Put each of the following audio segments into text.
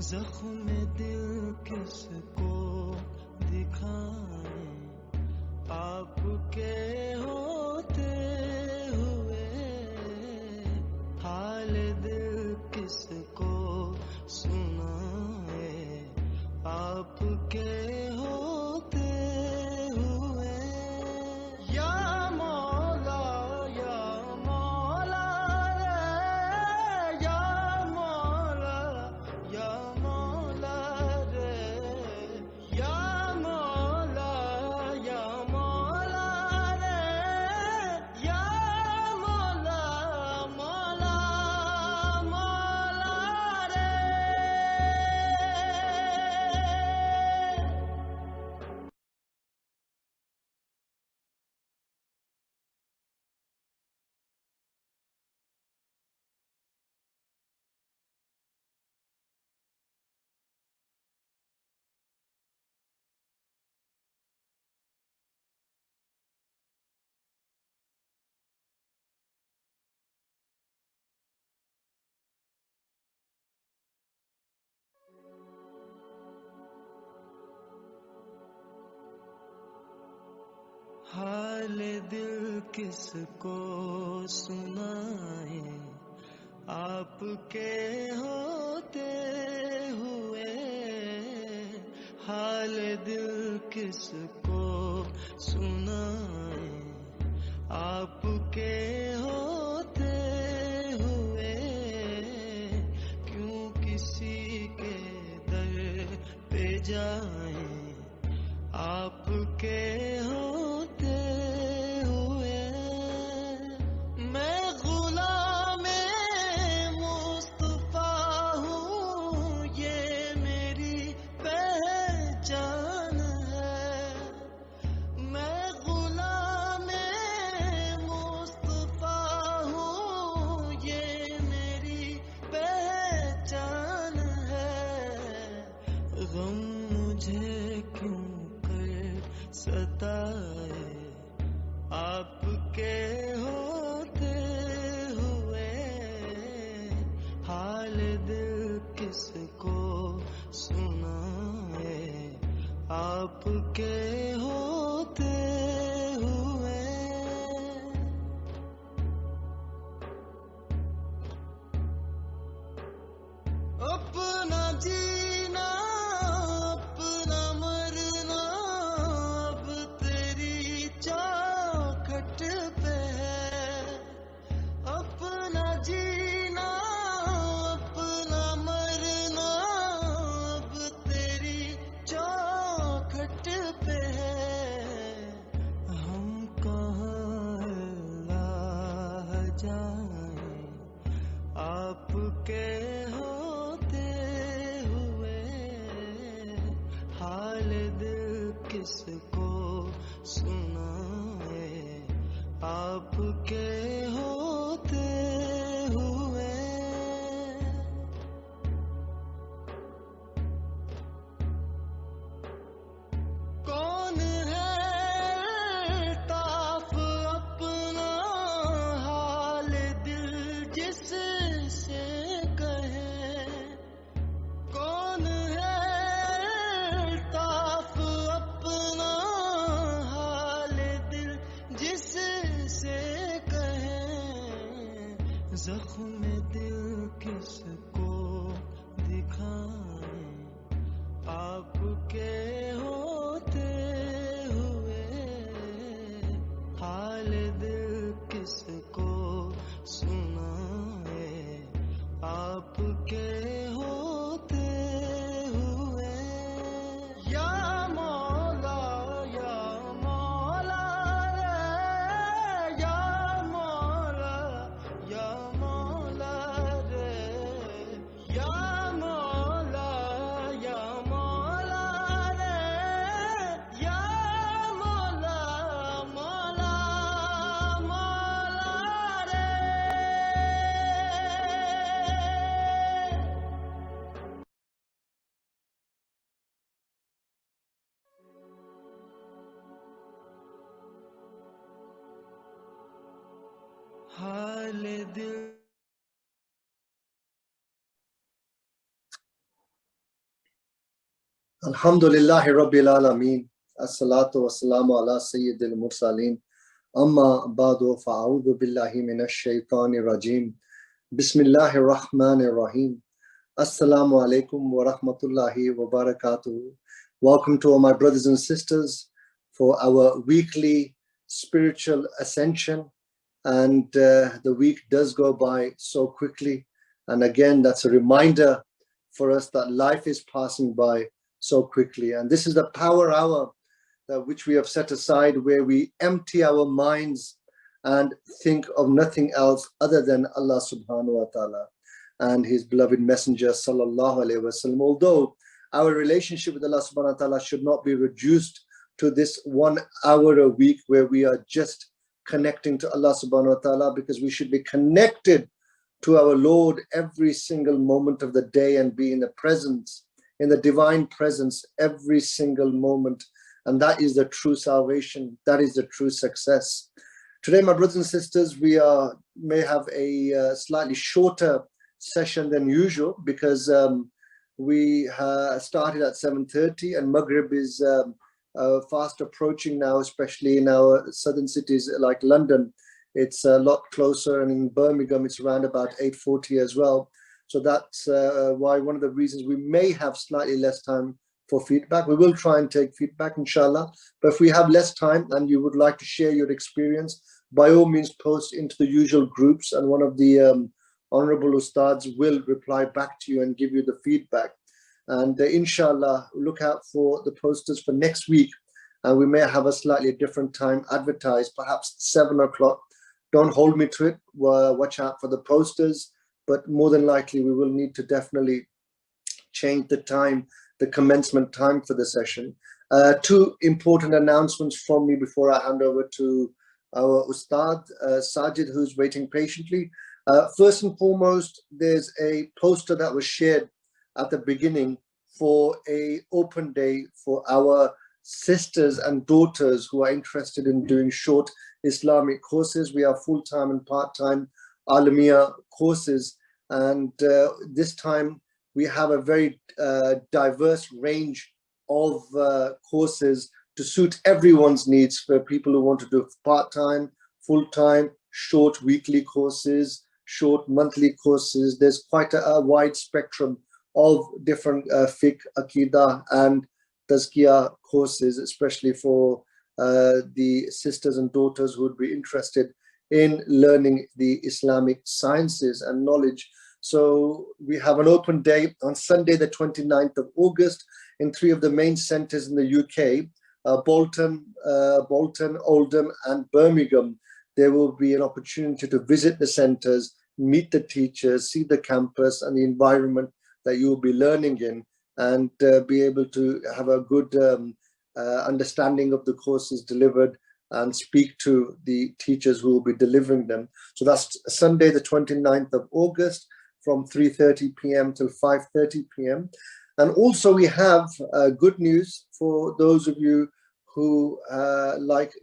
जख्म दिल किसको दिखाएं, आपके होते हुए हाल दिल किसको सुनाए, आपके होते हुए। या मौला या मौला रे, या मौला या मौला रे, या मौला या मौला रे, या मौला मौला मौला रे। हाल दिल किसको सुनाए, आपके होते हुए हाल दिल किसको सुनाए, आपके होते हुए। क्यों किसी के दर पे जाए, आपके होते हुए। मैं गुलाम मुस्तफा हूँ, ये मेरी पहचान है। मैं गुलाम मुस्तफा हूँ, ये मेरी पहचान है। गम मुझे क्यों सताए, आपके होते हुए हाल दिल किसको सुनाए, आपके होते हुए। अपना जीना अपना मरना अब तेरी चौखट पे है। अपना जीना अपना मरना अब तेरी चौखट पे है। हम कहाँ अल्लाह जाए, आपके होते हुए हाल दिल किसको सुनाए, आपके होते हुए। कौन है ताफ अपना हाल दिल जिससे कहे, कौन है ताफ अपना हाल दिल जिससे कहे। Alhamdulillahi Rabbil Alameen. As-salatu was-salamu ala Sayyidil Mursaleen. Amma ba'du fa'a'udhu billahi minash shaitanir rajim. Bismillahir Rahmanir Rahim. Assalamu alaikum wa rahmatullahi wa barakatuh. Welcome to all my brothers and sisters for our weekly spiritual ascension. And the week does go by so quickly. And again, that's a reminder for us that life is passing by so quickly. And this is the power hour which we have set aside, where we empty our minds and think of nothing else other than Allah subhanahu wa ta'ala and his beloved messenger sallallahu alaihi wasallam. Although our relationship with Allah subhanahu wa ta'ala should not be reduced to this 1 hour a week where we are just connecting to Allah subhanahu wa ta'ala, because we should be connected to our Lord every single moment of the day and be in the presence, in the divine presence every single moment. And that is the true salvation. That is the true success. Today, my brothers and sisters, we may have a slightly shorter session than usual, because we started at 7:30 and Maghrib is fast approaching now, especially in our southern cities like London. It's a lot closer, and in Birmingham it's around about 8:40 as well. So that's why one of the reasons we may have slightly less time for feedback. We will try and take feedback, inshallah. But if we have less time and you would like to share your experience, by all means post into the usual groups, and one of the honorable ustads will reply back to you and give you the feedback. And inshallah, look out for the posters for next week. And we may have a slightly different time advertised, perhaps 7 o'clock. Don't hold me to it. Watch out for the posters. But more than likely, we will need to definitely change the time, the commencement time for the session. Two important announcements from me before I hand over to our Ustad, Sajid, who's waiting patiently. First and foremost, there's a poster that was shared at the beginning for an open day for our sisters and daughters who are interested in doing short Islamic courses. We have full-time and part-time Alamiya courses. And this time we have a very diverse range of courses to suit everyone's needs, for people who want to do part-time, full-time, short weekly courses, short monthly courses. There's quite a wide spectrum of different fiqh, aqidah and tazkiyah courses, especially for the sisters and daughters who would be interested in learning the Islamic sciences and knowledge. So we have an open day on Sunday, the 29th of August, in 3 of the main centres in the UK, Bolton, Oldham and Birmingham. There will be an opportunity to visit the centres, meet the teachers, see the campus and the environment that you will be learning in, and be able to have a good understanding of the courses delivered and speak to the teachers who will be delivering them. So that's Sunday, the 29th of August from 3:30 p.m. till 5:30 p.m. And also we have good news for those of you who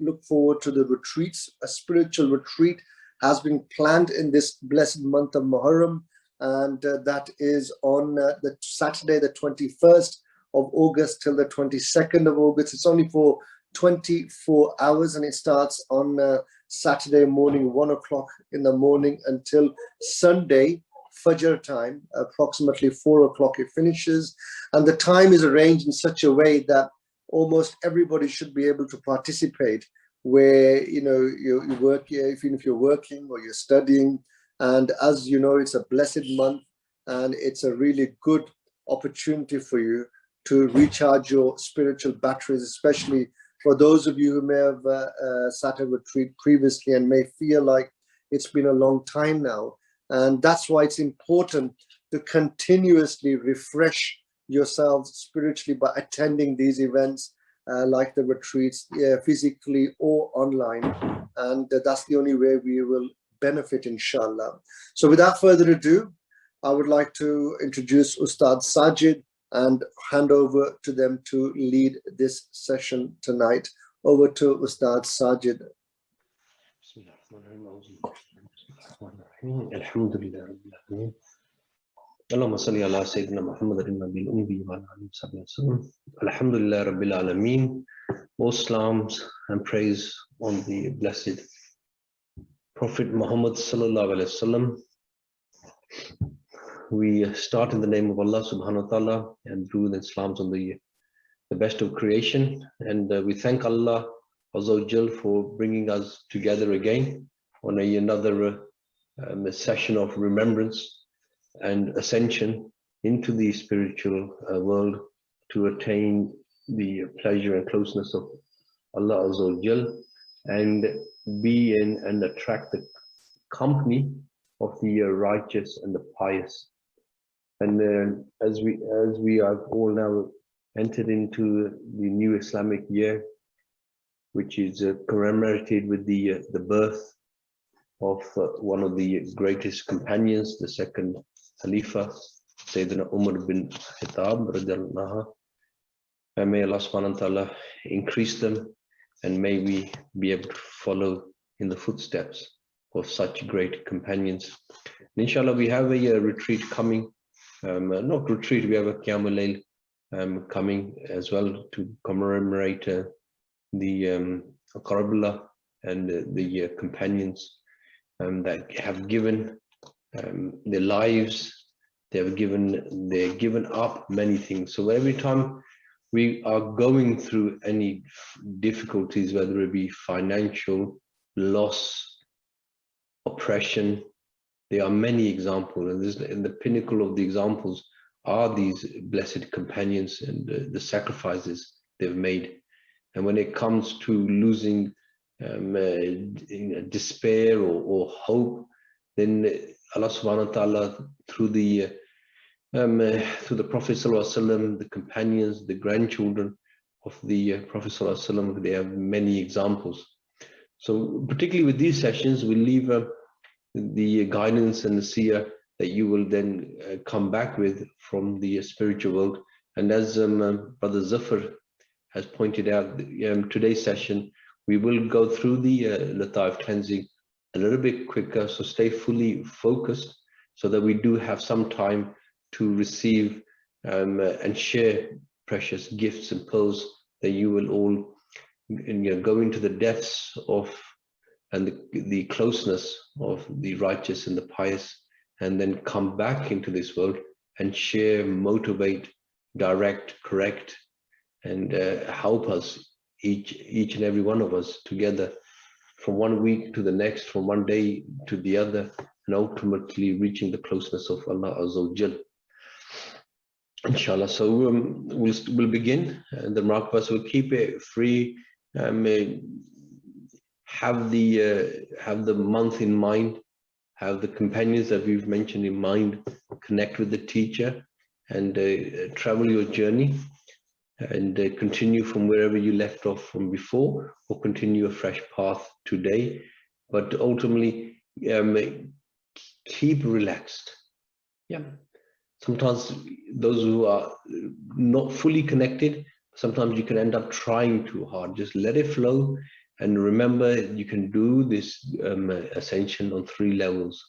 look forward to the retreats. A spiritual retreat has been planned in this blessed month of Muharram, and that is on the Saturday, the 21st of August till the 22nd of August. It's only for 24 hours, and it starts on Saturday morning, 1 o'clock in the morning, until Sunday Fajr time, approximately 4 o'clock it finishes. And the time is arranged in such a way that almost everybody should be able to participate, where you work, even if you're working or you're studying. And as you know, it's a blessed month, and it's a really good opportunity for you to recharge your spiritual batteries, especially for those of you who may have sat at retreat previously and may feel like it's been a long time now. And that's why it's important to continuously refresh yourselves spiritually by attending these events, like the retreats, physically or online. And that's the only way we will benefit, inshallah. So without further ado, I would like to introduce Ustad Sajid and hand over to them to lead this session tonight. Over to Ustad Sajid. الحمد لله رب العالمين Allahumma salli ala Sayyidina Muhammad al-Nabil Umbi wa ala alihi wa sallam. Alhamdulillah Rabbil Alameen. All salams and praise on the blessed Prophet Muhammad sallallahu alaihi wasallam. We start in the name of Allah subhanahu wa ta'ala and do the salams on the best of creation. And we thank Allah Azza wa Jal for bringing us together again on another session of remembrance and ascension into the spiritual world to attain the pleasure and closeness of Allah Azza wa Jal and be in and attract the company of the righteous and the pious. And as we have all now entered into the new Islamic year, which is commemorated with the birth of one of the greatest companions, the second Khalifa, Sayyidina Umar bin Khattab, and may Allah subhanahu wa ta'ala increase them, and may we be able to follow in the footsteps of such great companions. And inshallah, we have a retreat coming, not retreat, we have a Qiyamul Layl coming as well to commemorate the Karbala and the companions that have given their lives, they're given up many things. So every time we are going through any difficulties, whether it be financial loss, oppression, there are many examples, and the pinnacle of the examples are these blessed companions and the sacrifices they've made. And when it comes to losing despair or hope, then Allah subhanahu wa ta'ala through the Prophet sallallahu alaihi wasallam, the companions, the grandchildren of the Prophet sallallahu alaihi wasallam, they have many examples. So particularly with these sessions, we leave the guidance and the seer that you will then come back with from the spiritual world. And as Brother Zafar has pointed out, today's session, we will go through the Lataif cleansing a little bit quicker, so stay fully focused so that we do have some time to receive and share precious gifts and pearls that you will all go into the depths of and the closeness of the righteous and the pious, and then come back into this world and share, motivate, direct, correct, and help us, each and every one of us together, from one week to the next, from one day to the other, and ultimately reaching the closeness of Allah Azza wa Jal. Inshallah. So we'll begin the MURAQBA. So we'll keep it free. Have the month in mind. Have the companions that we've mentioned in mind. Connect with the teacher and travel your journey. And continue from wherever you left off from before, or continue a fresh path today. But ultimately, keep relaxed. Yeah. Sometimes those who are not fully connected, sometimes you can end up trying too hard. Just let it flow, and remember you can do this ascension on 3 levels.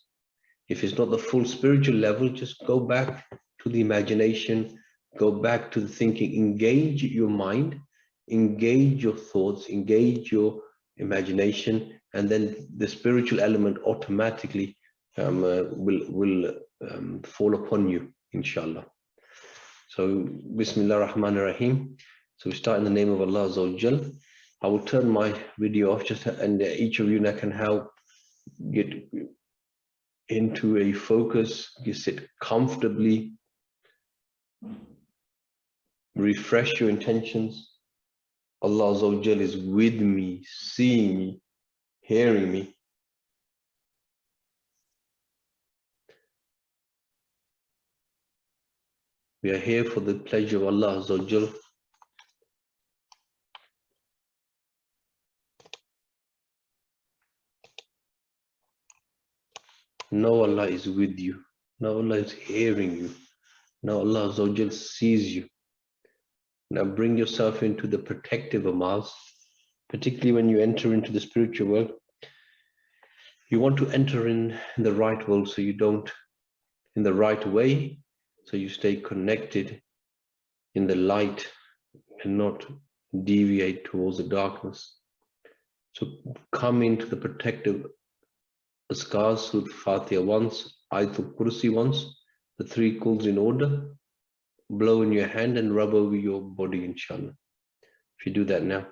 If it's not the full spiritual level, just go back to the imagination. Go back to the thinking, engage your mind, engage your thoughts, engage your imagination, and then the spiritual element automatically will fall upon you, inshallah. So, Bismillah ar-Rahman ar-Rahim. So we start in the name of Allah Azza wa Jal. I will turn my video off, and each of you now can help get into a focus. You sit comfortably. Refresh your intentions. Allah Azza wa Jal is with me, seeing me, hearing me. We are here for the pleasure of Allah Azza wa Jal. Know Allah is with you. Know Allah is hearing you. Know Allah Azza wa Jal sees you. Now bring yourself into the protective amas, particularly when you enter into the spiritual world. You want to enter in the right world, so you don't, in the right way, so you stay connected in the light and not deviate towards the darkness. So come into the protective Azkar, Surah Fatiha once, Ayatul Kursi once, the 3 calls in order, blow in your hand and rub over your body, inshallah. If you do that now.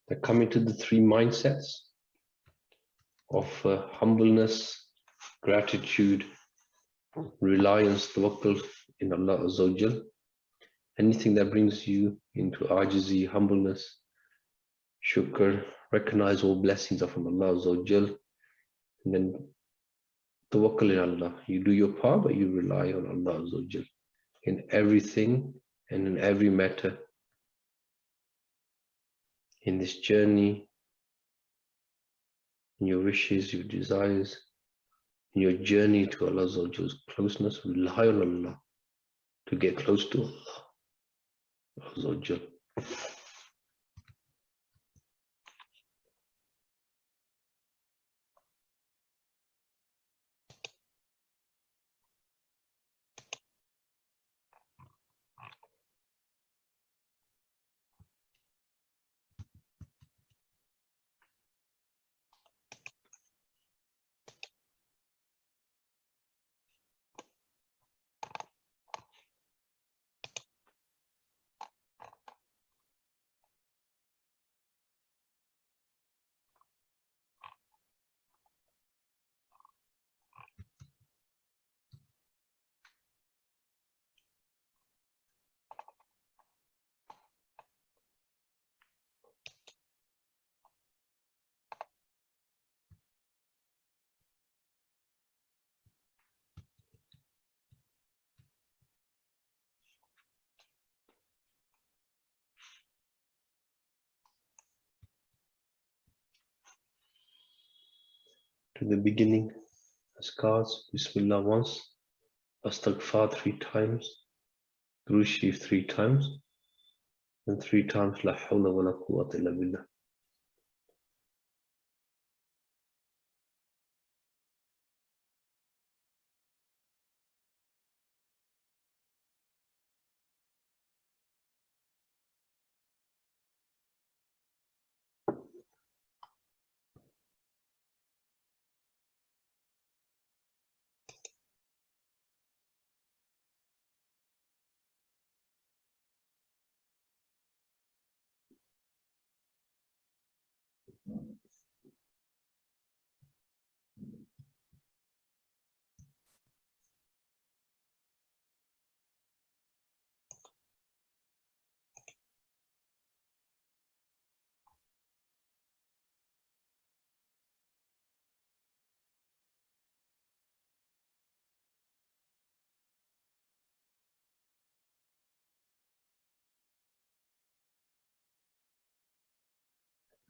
They're coming to the 3 mindsets of humbleness, gratitude, reliance, tawakkul in Allah Azza wa Jal. Anything that brings you into ajizi, humbleness, shukr, recognize all blessings are from Allah Azza wa Jal, and then tawakkul in Allah. You do your part, but you rely on Allah Azza wa Jal in everything and in every matter. In this journey, in your wishes, your desires, in your journey to Allah Azza wa Jal's closeness, rely on Allah to get close to Allah Azza wa Jal. To the beginning, Azkars, Bismillah once, Astaghfar 3 times, Durood Sharif 3 times, and 3 times La hawla wa la quwwata illa billah.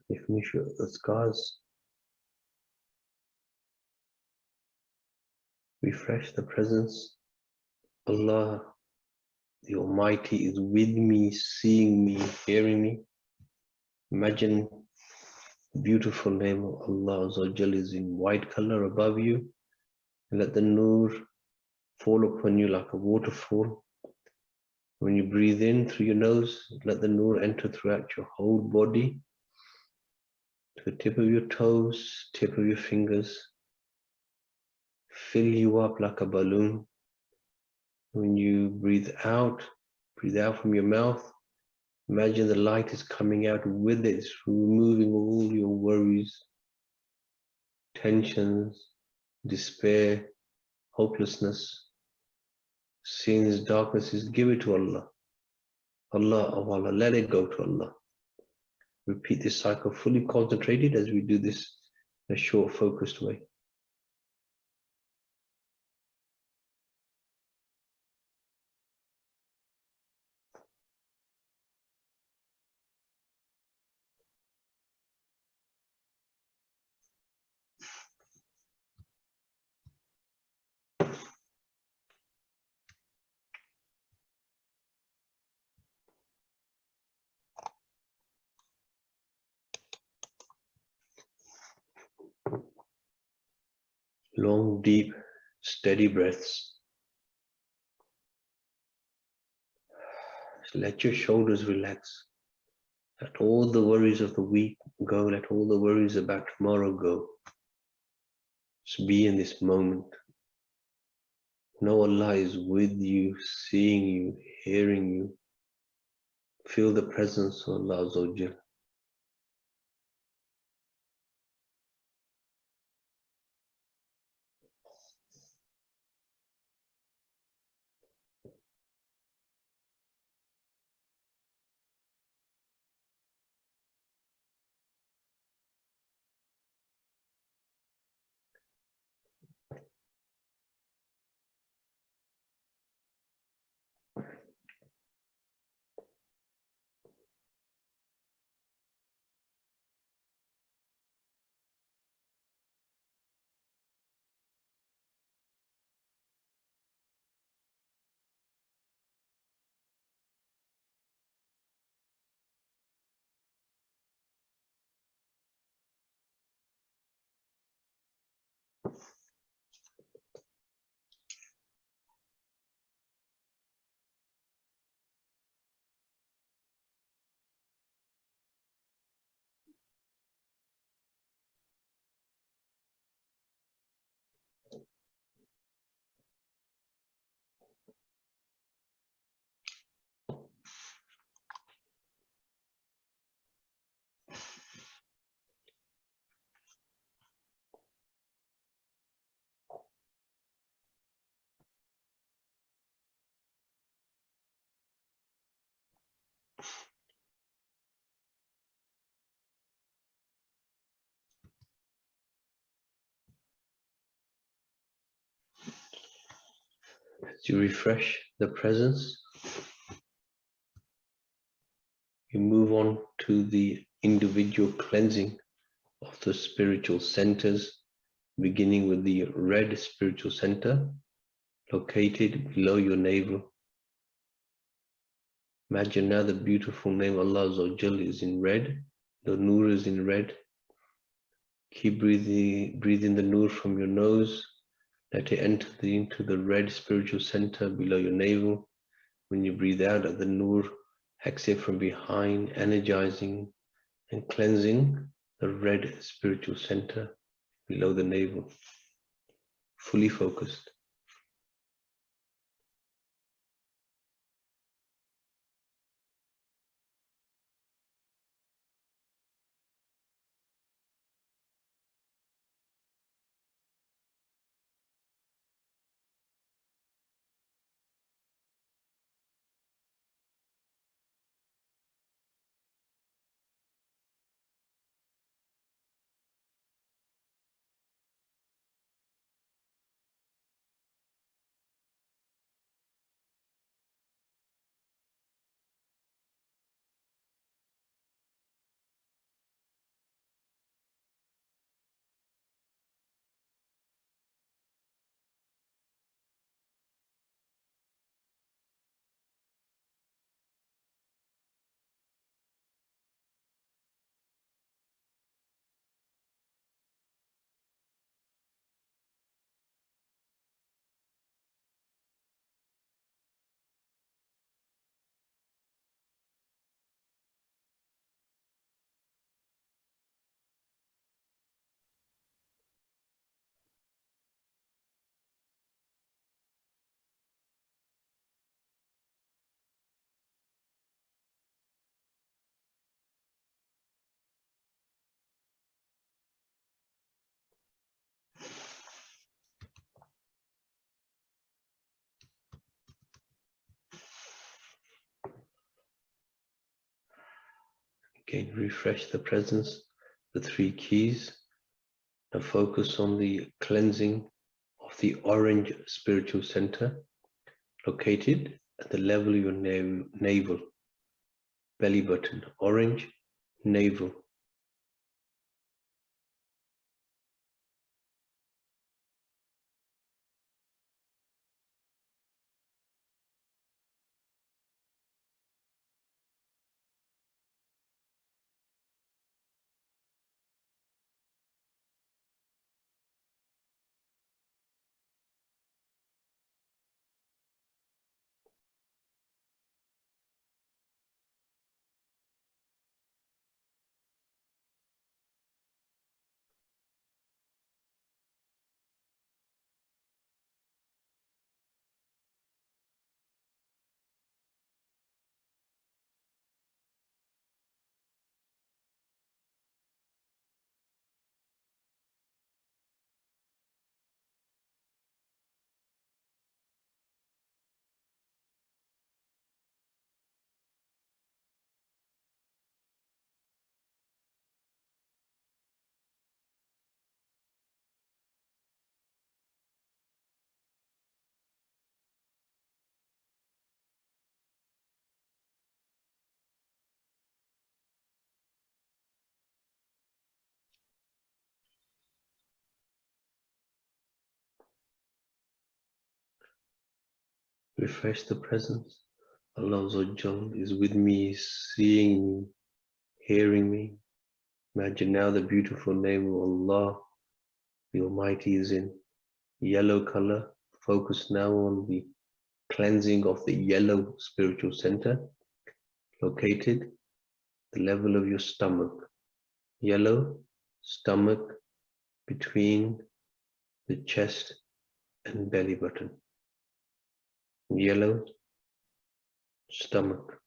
You finish your Azkars, refresh the presence. Allah, the Almighty, is with me, seeing me, hearing me. Imagine the beautiful name of Allah Azza wa Jal is in white color above you. And let the Noor fall upon you like a waterfall. When you breathe in through your nose, let the Noor enter throughout your whole body to the tip of your toes, tip of your fingers. Fill you up like a balloon. When you breathe out from your mouth. Imagine the light is coming out with it, removing all your worries, tensions, despair, hopelessness, sins, darknesses. Give it to Allah. Allah, oh Allah, let it go to Allah. Repeat this cycle fully concentrated as we do this in a short, focused way. Long, deep, steady breaths. Let your shoulders relax. Let all the worries of the week go. Let all the worries about tomorrow go. Just be in this moment. Know Allah is with you, seeing you, hearing you. Feel the presence of Allah Azza wa Jal. As you refresh the presence, you move on to the individual cleansing of the spiritual centers, beginning with the red spiritual center located below your navel. Imagine now the beautiful name Allah Azza wa Jal is in red, the Nur is in red. Keep breathing the Nur from your nose. Let it enter into the red spiritual center below your navel. When you breathe out at the Nur, exhale from behind, energizing and cleansing the red spiritual center below the navel. Fully focused. Again, refresh the presence, the three keys. Now focus on the cleansing of the orange spiritual center located at the level of your navel, belly button, orange, navel. Refresh the presence. Allah is with me, seeing me, hearing me. Imagine now the beautiful name of Allah, the Almighty, is in yellow color. Focus now on the cleansing of the yellow spiritual center located at the level of your stomach. Yellow stomach between the chest and belly button. Yellow stomach.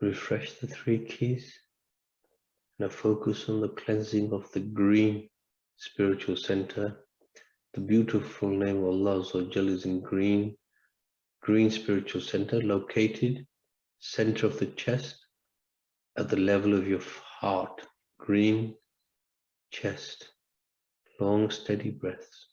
Refresh the three keys. Now focus on the cleansing of the green spiritual center. The beautiful name of Allah is in green. Green spiritual center located center of the chest at the level of your heart. Green chest. Long steady breaths.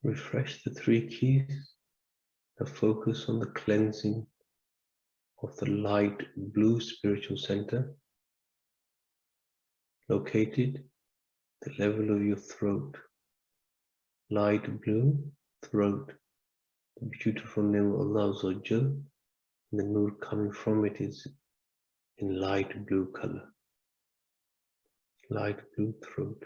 Refresh the three keys. The focus on the cleansing of the light blue spiritual center, located at the level of your throat. Light blue, throat. The beautiful name of Allah Azza wa Jal. The nur coming from it is in light blue color. Light blue throat.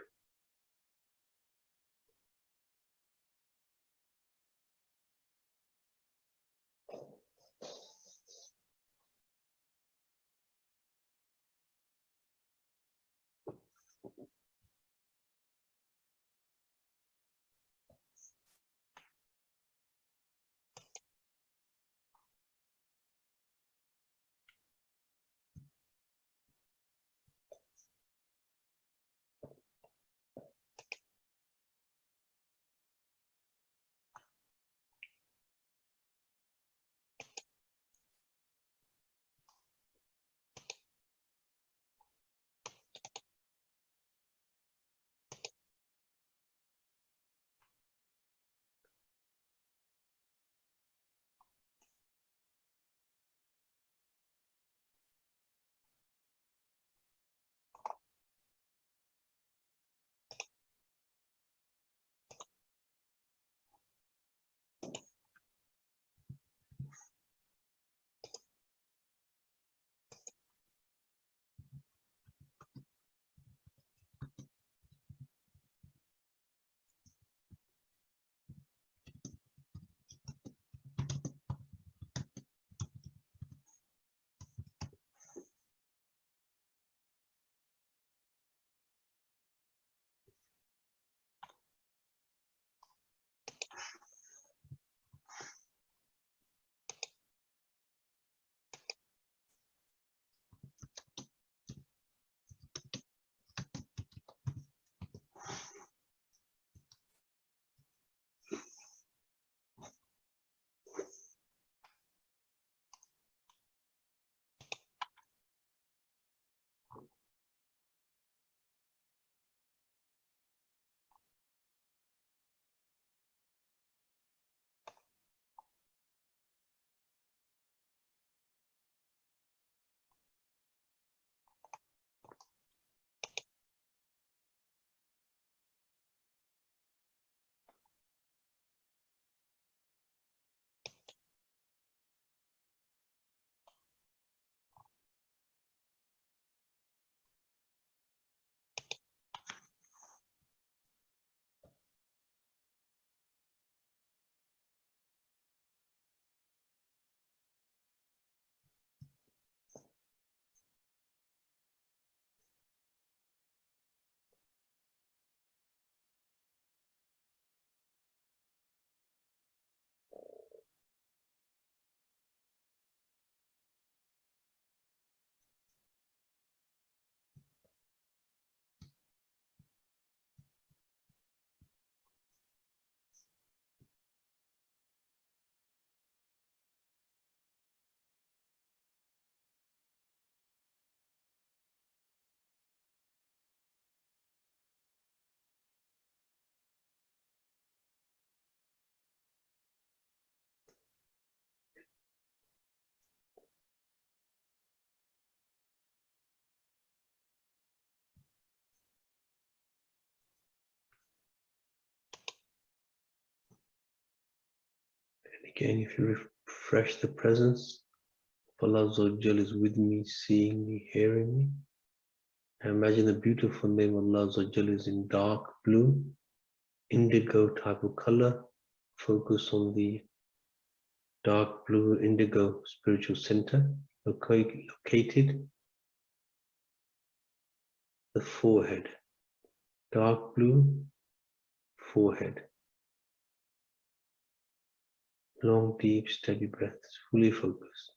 Again, if you refresh the presence of Allah Azza wa Jal is with me, seeing me, hearing me. And imagine the beautiful name of Allah Azza wa Jal is in dark blue, indigo type of color. Focus on the dark blue indigo spiritual center, located the forehead. Dark blue forehead. Long, deep, steady breaths, fully focused.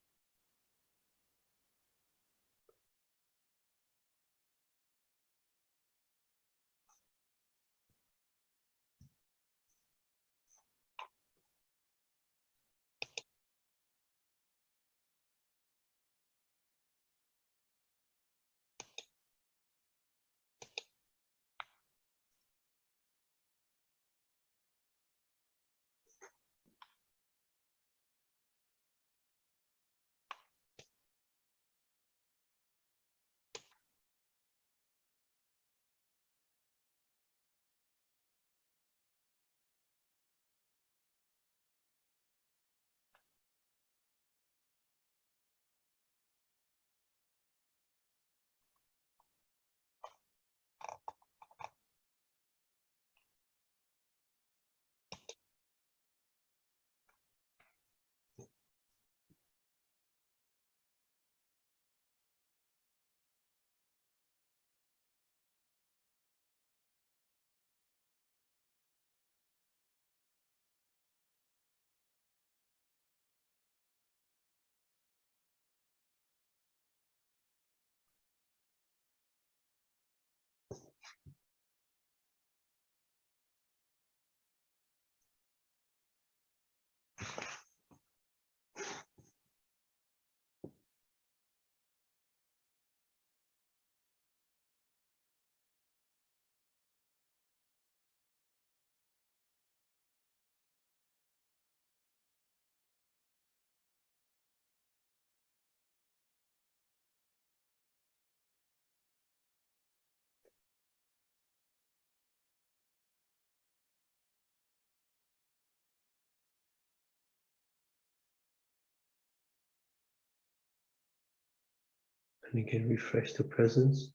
And again, refresh the presence.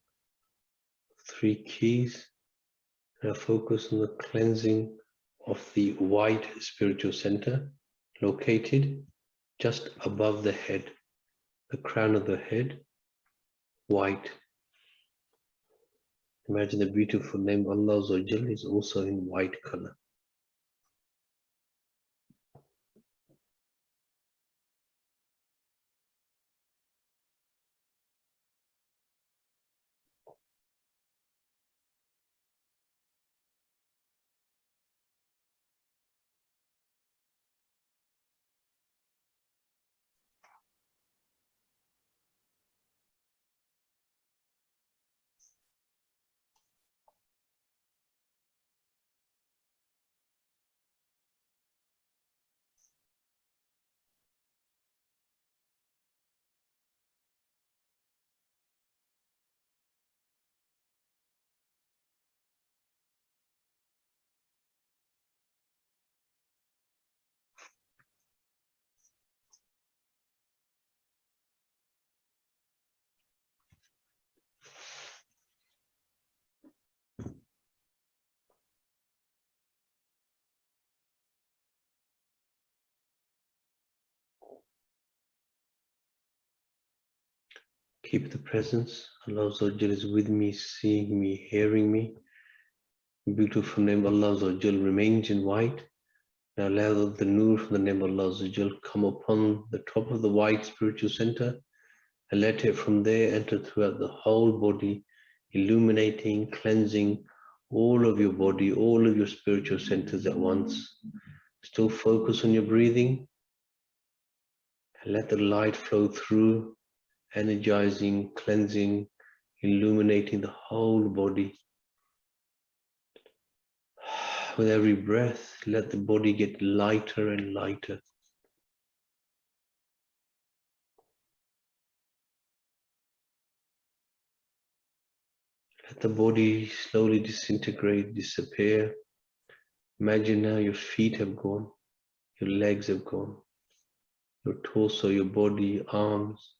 3 keys. Now focus on the cleansing of the white spiritual center located just above the head, the crown of the head, white. Imagine the beautiful name Allah Azza wa Jal is also in white color. Keep the presence. Allah Azza wa Jal is with me, seeing me, hearing me. Beautiful name Allah Azza wa Jal remains in white. Now allow the nur from the name Allah Azza wa Jal come upon the top of the white spiritual center and let it from there enter throughout the whole body, illuminating, cleansing all of your body, all of your spiritual centers at once. Still focus on your breathing and let the light flow through, energizing, cleansing, illuminating the whole body. With every breath, let the body get lighter and lighter. Let the body slowly disintegrate, disappear. Imagine now your feet have gone, your legs have gone, your torso, your body, arms,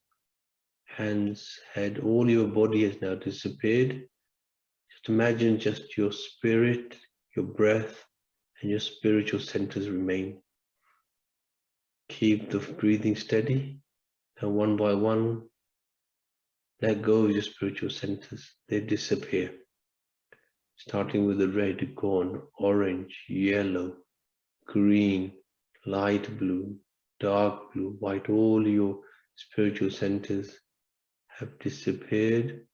hands, head, all your body has now disappeared. Just imagine just your spirit, your breath, and your spiritual centers remain. Keep the breathing steady, and one by one, let go of your spiritual centers. They disappear. Starting with the red, gone, orange, yellow, green, light blue, dark blue, white, all your spiritual centers have disappeared.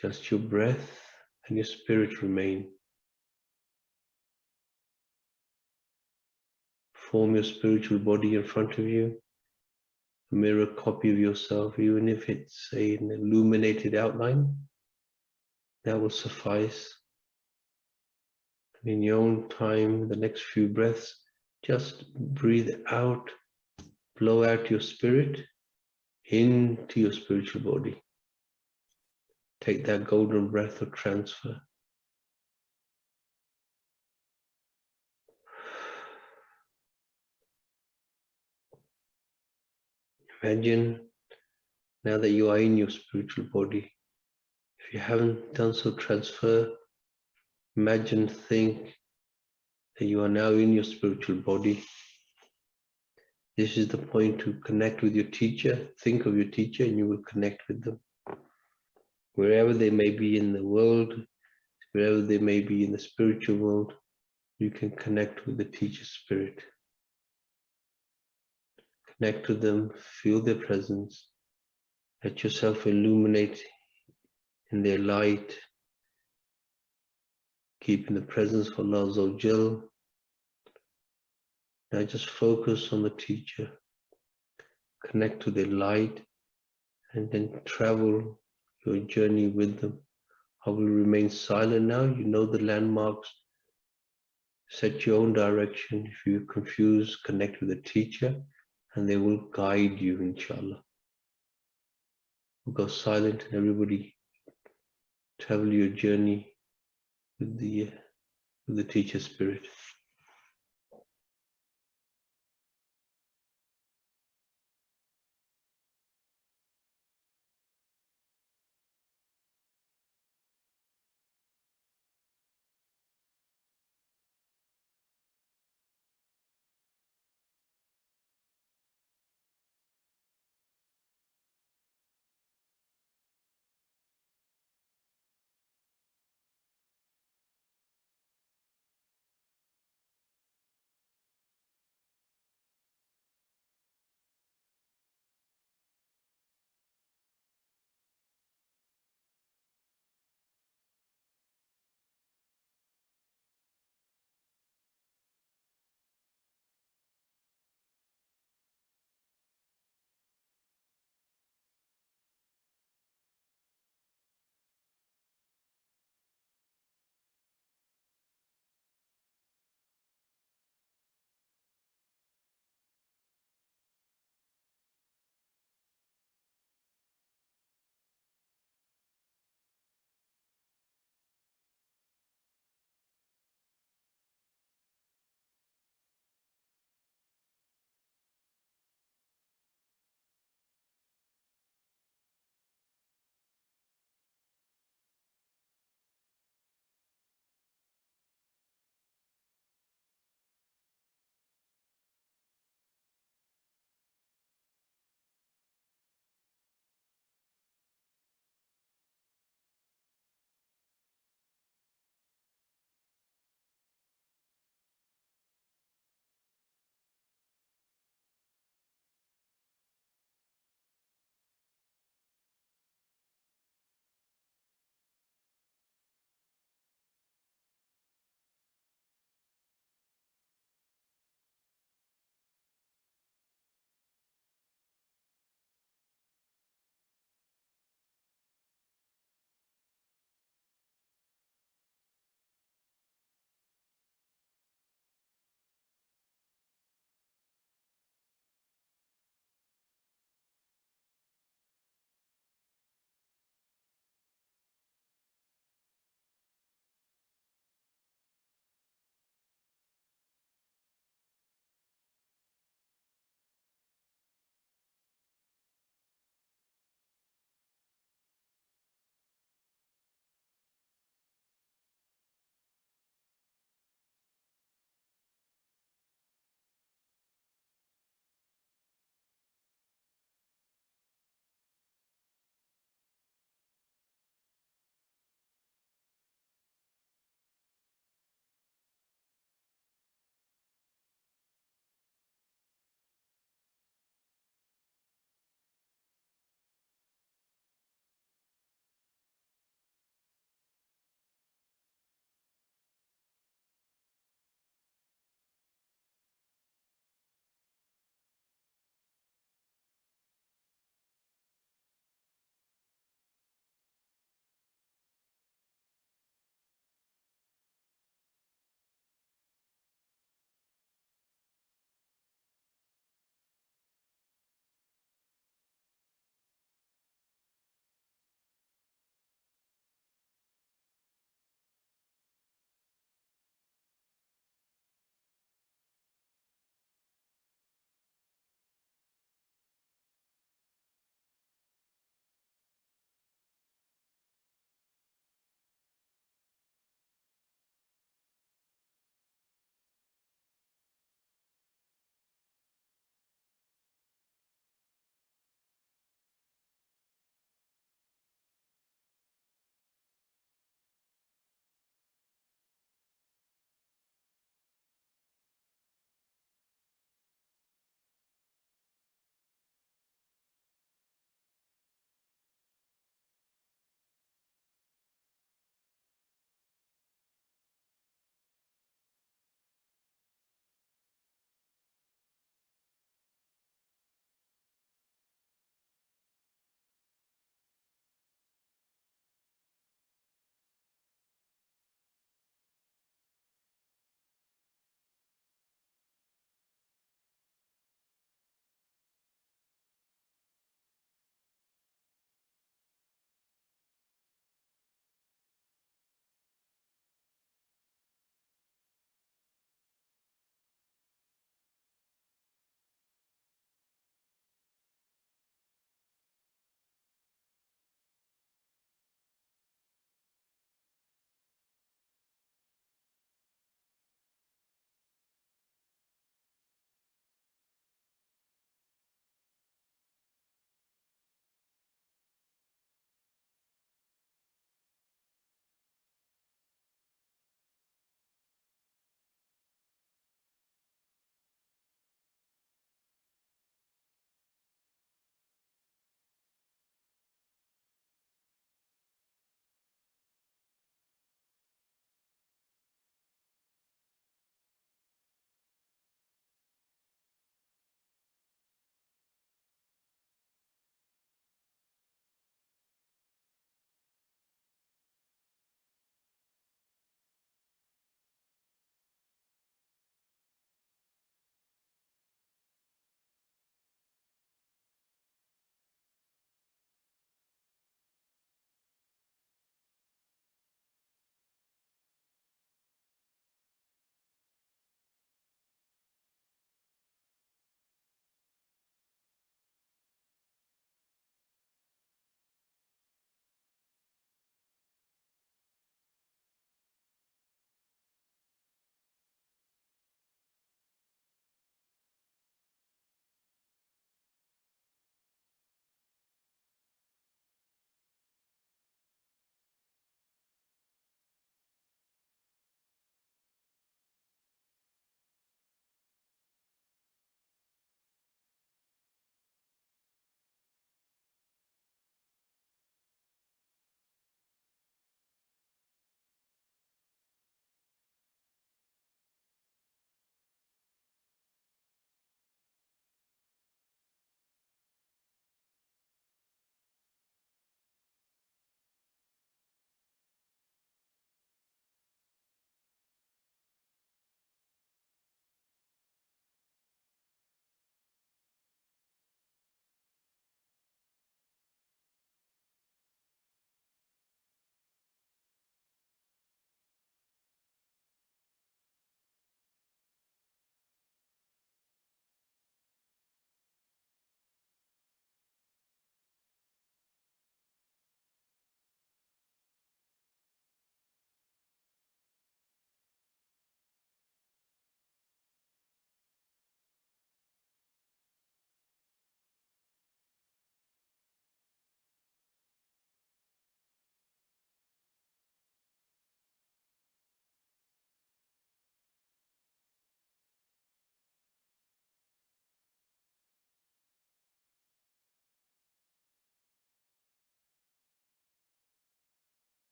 Just your breath and your spirit remain. Form your spiritual body in front of you. A mirror copy of yourself, even if it's an illuminated outline, that will suffice. And in your own time, the next few breaths, just breathe out, blow out your spirit into your spiritual body. Take that golden breath of transfer. Imagine now that you are in your spiritual body. If you haven't done so, transfer. Imagine, think that you are now in your spiritual body. This is the point to connect with your teacher. Think of your teacher and you will connect with them. Wherever they may be in the world, wherever they may be in the spiritual world, you can connect with the teacher spirit. Connect to them, feel their presence, let yourself illuminate in their light, keep in the presence of Allah Azza wa Jal. Now just focus on the teacher, connect to their light, and then travel your journey with them. I will remain silent now. You know the landmarks. Set your own direction. If you're confused, connect with the teacher and they will guide you, inshallah. We'll go silent and everybody travel your journey with the teacher spirit.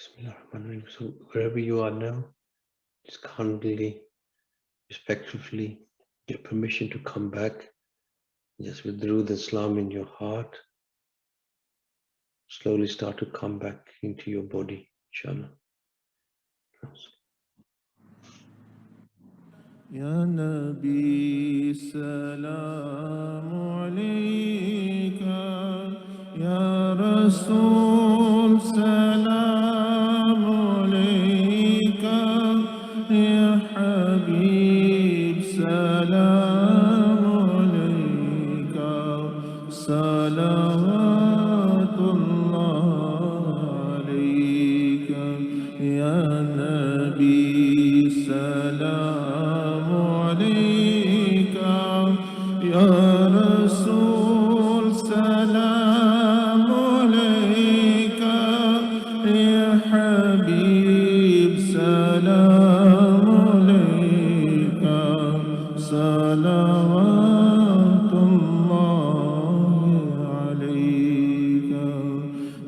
Bismillahirrahmanirrahim. So wherever you are now, just kindly, respectfully, get permission to come back. Just with Durood Islam in your heart, slowly start to come back into your body, inshallah. Ya Nabi Salamu Alayka, Ya Rasul Salamu Alayka, Ya Habib Salamu Alayka, Salawatullah Alayka, Ya Nabi Salam Ya Rasul Salam Alayka, Ya Habib Salam Alayka, Salawatullah Alayka,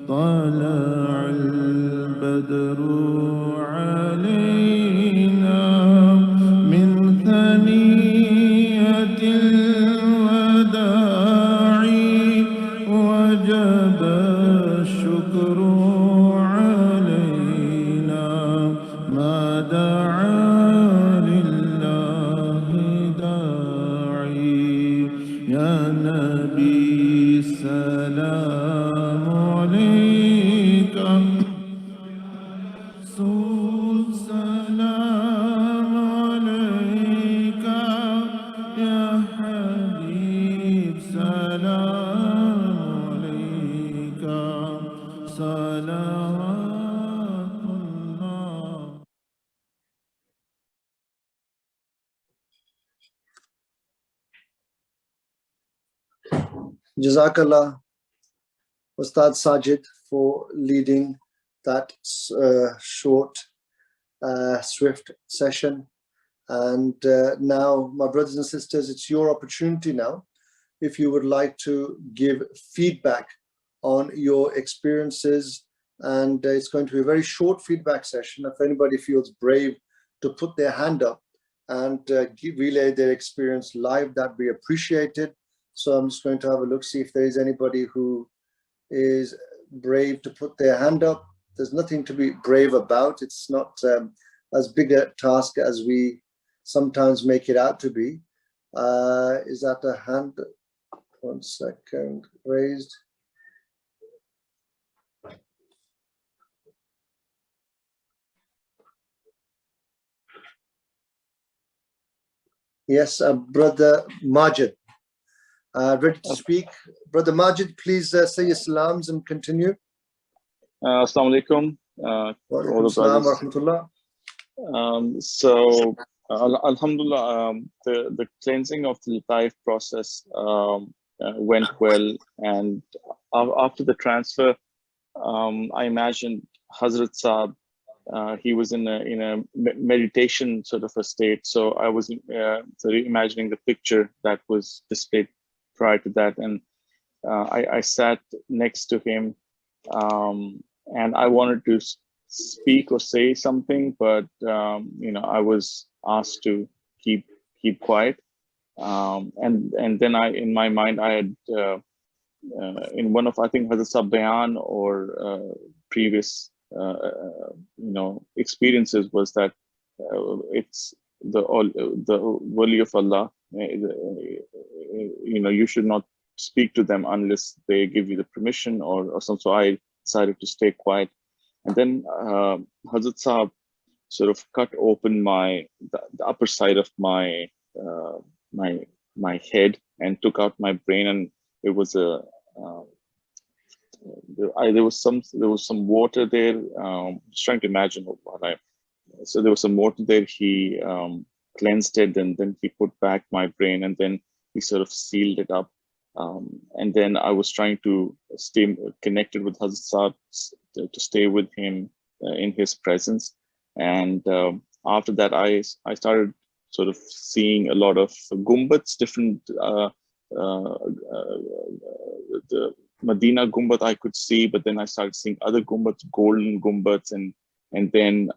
Tala' al-Badru alayna min ثنية الوداع وجب الشكر علينا ما دعا لله داعي يا نبي سلام عليك رسول سلام عليك يا حبيب سلام عليك صلوات الله. Jazakallah, Ustad Sajid, for leading that short, swift session. And now, my brothers and sisters, it's your opportunity now. If you would like to give feedback on your experiences, and it's going to be a very short feedback session. If anybody feels brave to put their hand up and relay their experience live, that'd be appreciated. So I'm just going to have a look, see if there is anybody who is brave to put their hand up. There's nothing to be brave about. It's not as big a task as we sometimes make it out to be. Is that a hand? 1 second, raised. Yes, Brother Majid. Ready to speak. Brother Majid, please say your salams and continue. Assalamu alaikum. Wa alaikum assalam wa rahmatullah. Alhamdulillah, the cleansing of the life process went well, and after the transfer, I imagined Hazrat Saab, he was in a meditation sort of a state. So I was imagining the picture that was displayed prior to that, and I sat next to him, and I wanted to speak or say something, but I was asked to keep quiet, and then in my mind I had in one of, I think, Hazrat Saab Bayan or previous experiences, was that it's the wali of Allah. You should not speak to them unless they give you the permission or something. So I decided to stay quiet, and then Hazrat Saab sort of cut open the upper side of my my head and took out my brain, and it was there was some water there. Just trying to imagine so there was some water there. He cleansed it, and then he put back my brain, and then he sort of sealed it up. And then I was trying to stay connected with Hazrat Saab, to stay with him in his presence. And after that, I started sort of seeing a lot of gumbats, different Medina Gumbat I could see, but then I started seeing other Gumbats, golden Gumbats, and then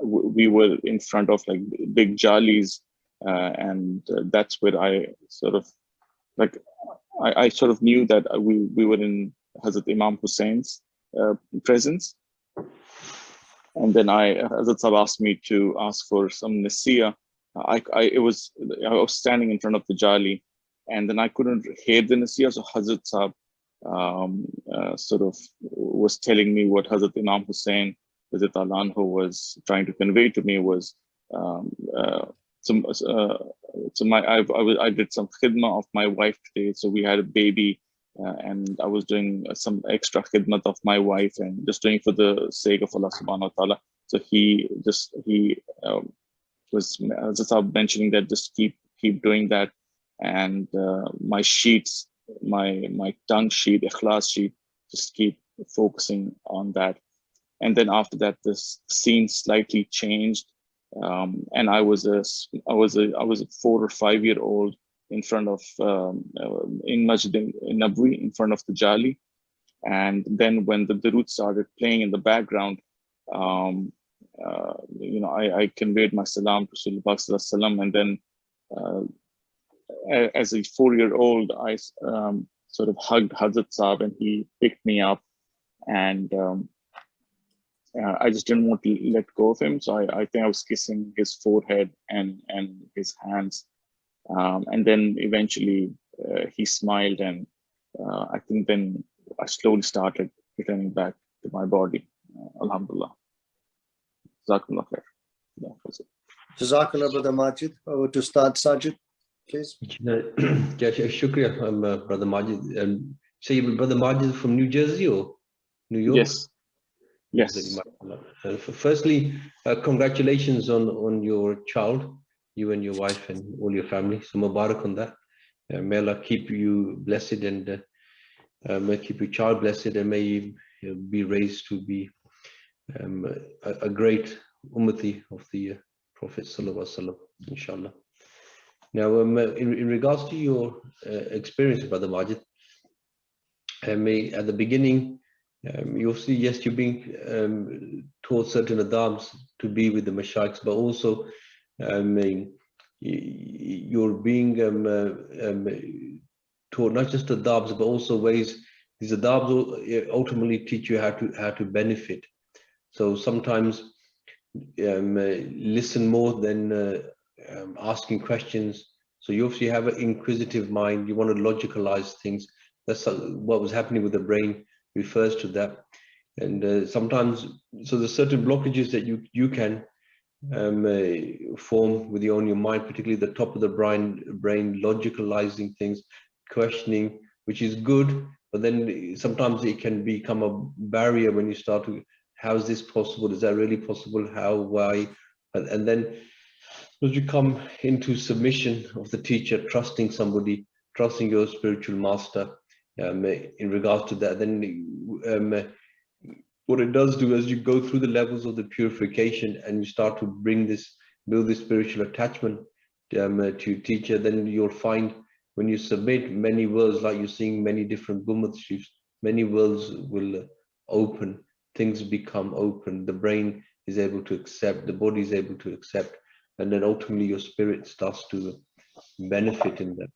we were in front of like big jalis, and that's where I sort of like I sort of knew that we were in Hazrat Imam Hussein's presence. And then Hazrat Sahab asked me to ask for some nasiya. I was standing in front of the jali, and then I couldn't hear the nasiya, so Hazrat Sahab sort of was telling me what Hazrat Imam Hussain Radhiyallahu anhu was trying to convey to me was I did some khidmah of my wife today, so we had a baby, and I was doing some extra khidmat of my wife and just doing for the sake of Allah subhanahu wa ta'ala. So he was just mentioning that just keep doing that, and my sheets, my tongue sheet, ikhlas sheet, just keep focusing on that. And then after that, this scene slightly changed, and I was a 4 or 5 year old in front of in Masjid Nabwi, in front of the Jali. And then when the Durood started playing in the background, I conveyed my salam to Rasulullah, and then as a 4 year old, I sort of hugged Hazrat Sahab, and he picked me up, and I just didn't want to let go of him. So I think I was kissing his forehead and his hands. And then eventually he smiled, and I think then I slowly started returning back to my body. Alhamdulillah. Jazakallah khair. That was it. Jazakallah, Brother Majid. Over to start Sajid, please. Shukriya, Brother Majid. So your Brother Majid from New Jersey or New York? Yes. Yes. Firstly, congratulations on your child, you and your wife and all your family. So Mubarak on that. May Allah keep you blessed, and may keep your child blessed, and may you be raised to be a great ummati of the Prophet Sallallahu Alaihi Wasallam, inshallah. Now, in regards to your experience, Brother Majid, at the beginning, you'll see, yes, you're being taught certain adabs to be with the mashaykhs, but also you're being taught not just adabs, but also ways. These adabs ultimately teach you how to benefit. So sometimes listen more than asking questions. So you obviously have an inquisitive mind. You want to logicalize things. That's what was happening with the brain. Refers to that. And sometimes, so there's certain blockages that you can form with your own mind, particularly the top of the brain, logicalizing things, questioning, which is good, but then sometimes it can become a barrier when you start to, how is this possible? Is that really possible? How, why? And then as you come into submission of the teacher, trusting somebody, trusting your spiritual master, in regards to that, then what it does do as you go through the levels of the purification and you start to build this spiritual attachment to your teacher, then you'll find when you submit, many worlds, like you're seeing many different Gummat shifts, many worlds will open, things become open, the brain is able to accept, the body is able to accept, and then ultimately your spirit starts to benefit in that.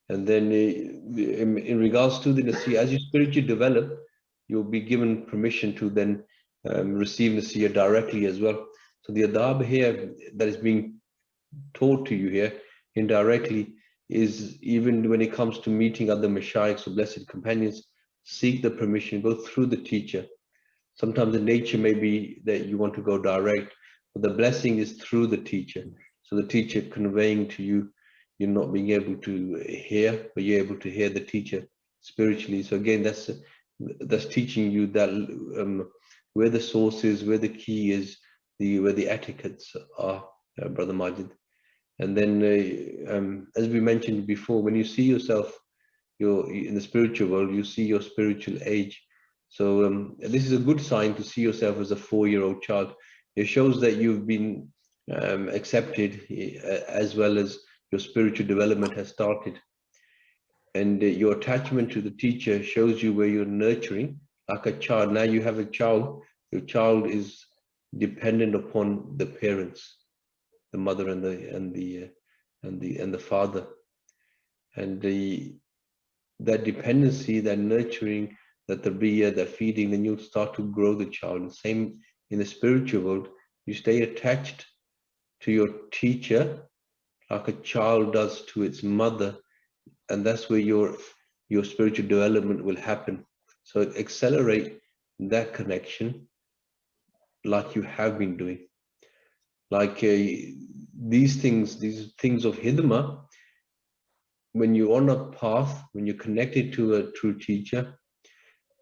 And then in regards to the Nasiyah, as you spiritually develop, you'll be given permission to then receive Nasiyah directly as well. So the adab here that is being taught to you here indirectly is, even when it comes to meeting other mashaykhs or blessed companions, seek the permission, go through the teacher. Sometimes the nature may be that you want to go direct, but the blessing is through the teacher. So the teacher conveying to you, you're not being able to hear, but you're able to hear the teacher spiritually. So again, that's teaching you that where the source is, where the key is, where the etiquettes are, Brother Majid. And then, as we mentioned before, when you see yourself, you're in the spiritual world, you see your spiritual age. So this is a good sign to see yourself as a 4-year-old child. It shows that you've been accepted, as well as your spiritual development has started. and your attachment to the teacher shows you where you're nurturing, like a child. Now you have a child, your child is dependent upon the parents, the mother and the father, and that dependency, that nurturing, that tarbiyah, that feeding, then you start to grow the child. The same in the spiritual world, you stay attached to your teacher like a child does to its mother, and that's where your spiritual development will happen. So accelerate that connection like you have been doing. Like these things of hidmah, when you're on a path, when you're connected to a true teacher,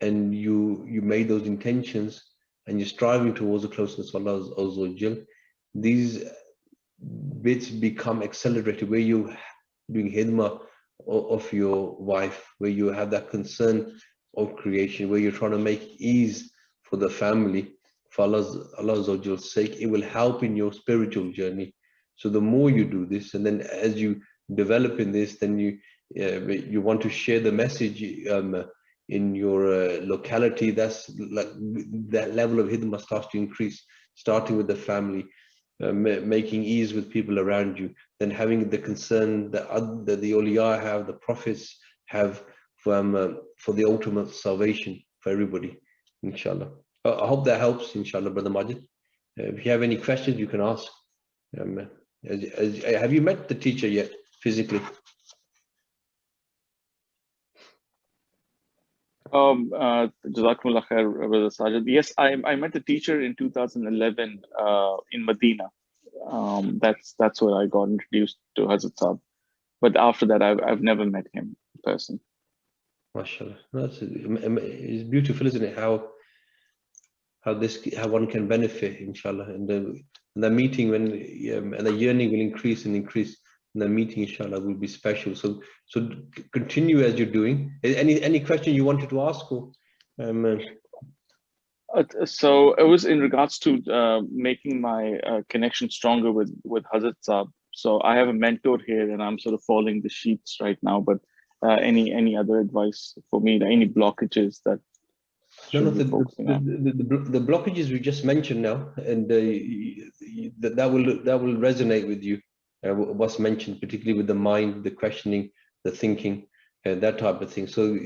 and you made those intentions, and you're striving towards the closeness of Allah Azza wa Jal, these bits become accelerated, where you're doing hidmah of your wife, where you have that concern of creation, where you're trying to make ease for the family, for Allah Azza wa Jal's sake. It will help in your spiritual journey. So the more you do this, and then as you develop in this, then you want to share the message in your locality. That's like that level of hidmah starts to increase, starting with the family, making ease with people around you, then having the concern that the awliya have, the prophets have, for the ultimate salvation for everybody, inshallah. I hope that helps, inshallah, Brother Majid. If you have any questions, you can ask. Have you met the teacher yet, physically? Jazakumullah khair, Brother Sajid. Yes, I met the teacher in 2011 in Medina. That's where I got introduced to Hazrat Saab. But after that, I've never met him in person. MashaAllah. It's beautiful, isn't it? How one can benefit, inshallah, and the meeting, when and the yearning will increase and increase, and the meeting, inshallah, will be special. So continue as you're doing. Any question you wanted to ask, or so it was in regards to making my connection stronger with Hazrat Saab. So I have a mentor here, and I'm sort of following the sheets right now. But any other advice for me? Any blockages that? No, the blockages we just mentioned now, and that will resonate with you. What's mentioned, particularly with the mind, the questioning, the thinking, that type of thing. So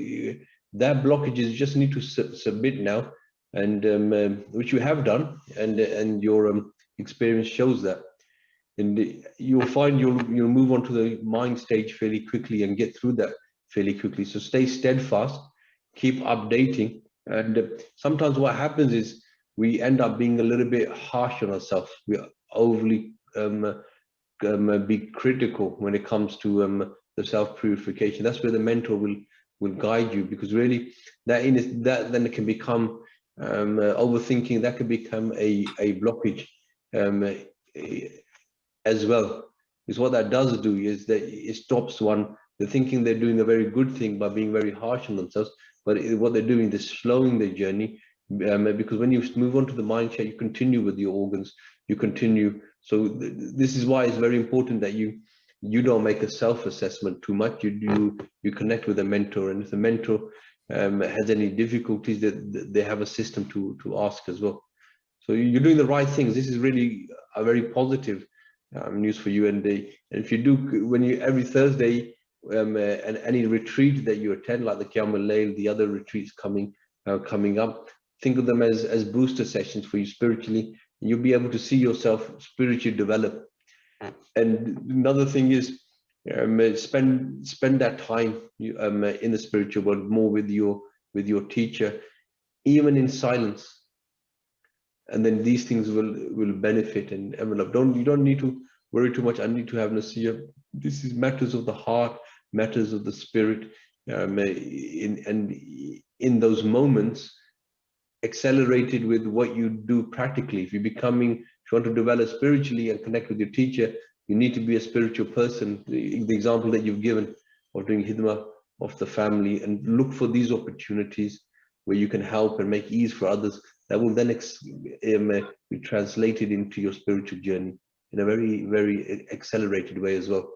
that blockages you just need to submit now, and which you have done, and your experience shows that. And you'll find you'll move on to the mind stage fairly quickly and get through that fairly quickly. So stay steadfast, keep updating. And sometimes what happens is we end up being a little bit harsh on ourselves. We overly be critical when it comes to the self-purification. That's where the mentor will guide you, because really that then it can become overthinking. That can become a blockage as well. Because what that does do is that it stops one. They're thinking they're doing a very good thing by being very harsh on themselves. But what they're doing is slowing their journey, because when you move on to the mind share, you continue with your organs, you continue. So this is why it's very important that you don't make a self-assessment too much. You connect with a mentor, and if the mentor has any difficulties, that they have a system to ask as well. So you're doing the right things. This is really a very positive news for you. And if you do, when you every Thursday. And any retreat that you attend, like the Qiyam al-Layl, the other retreats coming up, think of them as booster sessions for you spiritually. You'll be able to see yourself spiritually develop. And another thing is spend that time in the spiritual world more with your teacher, even in silence. And then these things will benefit and envelop. You don't need to worry too much. I need to have nasiyah. This is matters of the heart, matters of the spirit, and in those moments, accelerated with what you do practically. If you want to develop spiritually and connect with your teacher, you need to be a spiritual person. The example that you've given of doing hidmah of the family, and look for these opportunities where you can help and make ease for others. That will then be translated into your spiritual journey in a very, very accelerated way as well.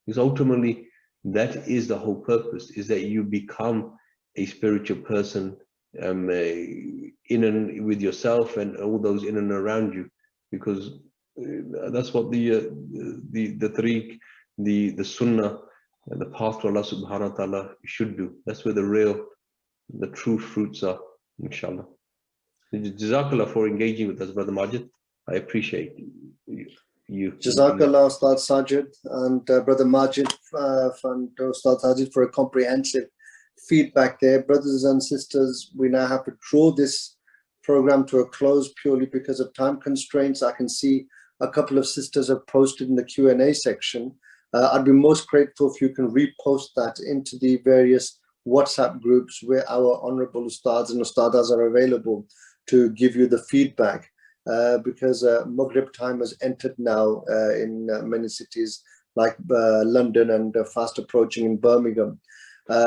Because ultimately, That is the whole purpose, is that you become a spiritual person in and with yourself and all those in and around you, because that's what the tariq, the sunnah, and the path to Allah subhanahu wa ta'ala should do. That's where the true fruits are, inshallah. Jazakallah for engaging with us, Brother Majid. I appreciate you. Jazakallah, Ustad Sajid, and Brother Majid, and Ustad Sajid for a comprehensive feedback there. Brothers and sisters, we now have to draw this program to a close purely because of time constraints. I can see a couple of sisters have posted in the Q&A section. I'd be most grateful if you can repost that into the various WhatsApp groups where our honorable Ustads and Ustadas are available to give you the feedback. Because Maghrib time has entered now in many cities like London and fast approaching in Birmingham.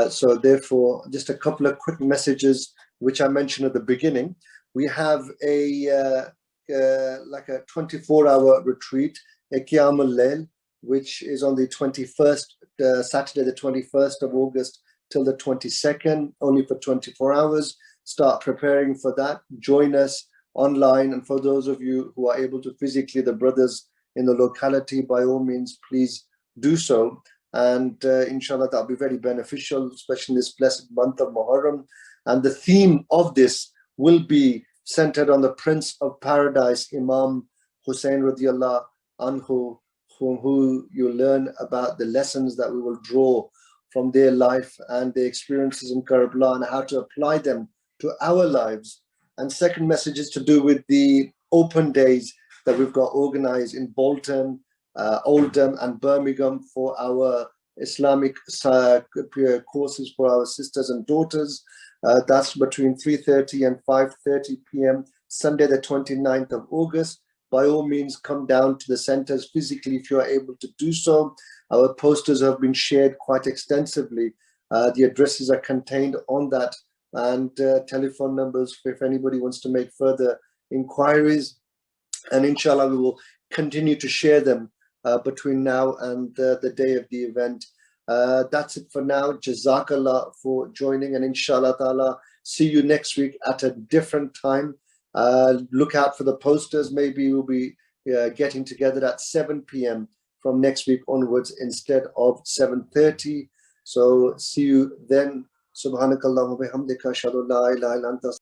So therefore, just a couple of quick messages, which I mentioned at the beginning. We have like a 24-hour retreat, a Qiyam al-Layl, which is on the 21st, Saturday, the 21st of August till the 22nd, only for 24 hours. Start preparing for that. Join us online, and for those of you who are able to physically, the brothers in the locality, by all means, please do so. And inshallah, that'll be very beneficial, especially in this blessed month of Muharram. And the theme of this will be centered on the Prince of Paradise, Imam Hussein radiallahu anhu, who you learn about the lessons that we will draw from their life and their experiences in Karbala and how to apply them to our lives. And second message is to do with the open days that we've got organized in Bolton, Oldham and Birmingham for our Islamic courses for our sisters and daughters. That's between 3:30 and 5:30 p.m. Sunday the 29th of August. By all means, come down to the centers physically if you are able to do so. Our posters have been shared quite extensively. The addresses are contained on that, and telephone numbers if anybody wants to make further inquiries. And inshallah, we will continue to share them between now and the day of the event. That's it for now. Jazakallah for joining, and inshallah ta'ala, see you next week at a different time. Look out for the posters. Maybe we'll be getting together at 7 p.m. from next week onwards instead of 7:30. So see you then. Subhanakallahumma bihamdika ashhadu an la ilaha illa anta